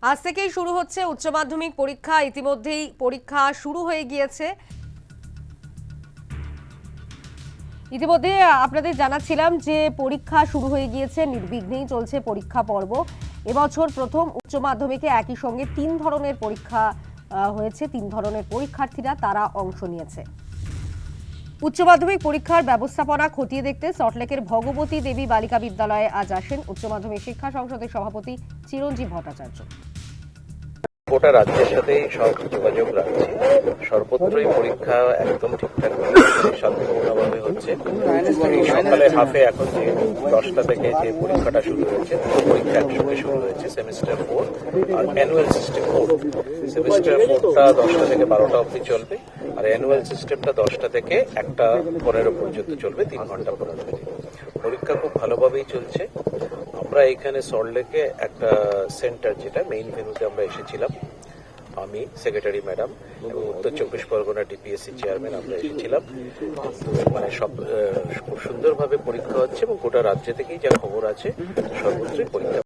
আজ থেকেই শুরু হচ্ছে উচ্চ মাধ্যমিক পরীক্ষা। ইতিমধ্যেই পরীক্ষা শুরু হয়ে গিয়েছে। ইতিমধ্যে আপনাদের জানাচ্ছিলাম যে পরীক্ষা শুরু হয়ে গিয়েছে, নির্বিঘ্নেই চলছে পরীক্ষা পর্ব। এবছর প্রথম উচ্চ মাধ্যমিকে একই সঙ্গে 3 ধরনের পরীক্ষা হয়েছে। 3 ধরনের পরীক্ষার্থীরা তারা অংশ নিয়েছে। উচ্চ মাধ্যমিক পরীক্ষার ব্যবস্থাপনা খতিয়ে দেখতে সল্টলেকের ভগবতী দেবী বালিকা বিদ্যালয়ে আজ আসেন উচ্চ মাধ্যমিক শিক্ষা সংসদের সভাপতি চিরঞ্জীব ভট্টাচার্য। গোটা রাজ্যের সাথে সব যোগাযোগ রাখছে। সর্বত্রই পরীক্ষা একদম ঠিকঠাক শান্তিপূর্ণভাবে হচ্ছে। এই সকালে হাফে এখন যে 10টা থেকে যে পরীক্ষাটা শুরু হয়েছে, পরীক্ষা একসঙ্গে শুরু হয়েছে সেমিস্টার 4 আর অ্যানুয়াল সিস্টেম 4। সেমিস্টার 4টা 10টা থেকে 12টা অবধি চলবে, আর অ্যানুয়াল সিস্টেমটা 10টা থেকে 1টা 15 পর্যন্ত চলবে, 3 ঘন্টা 15 মিনিট। পরীক্ষা খুব ভালোভাবেই চলছে। আমরা এখানে সল্টলেকে একটা সেন্টার, যেটা মেইন ভেন্যুতে আমরা এসেছিলাম, আমি সেক্রেটারি ম্যাডাম এবং উত্তর 24 পরগনা ডিপিএসসি চেয়ারম্যান আমরা এসেছিলাম। মানে সব খুব সুন্দরভাবে পরীক্ষা হচ্ছে এবং গোটা রাজ্য থেকেই যা খবর আছে সর্বত্রই পরীক্ষা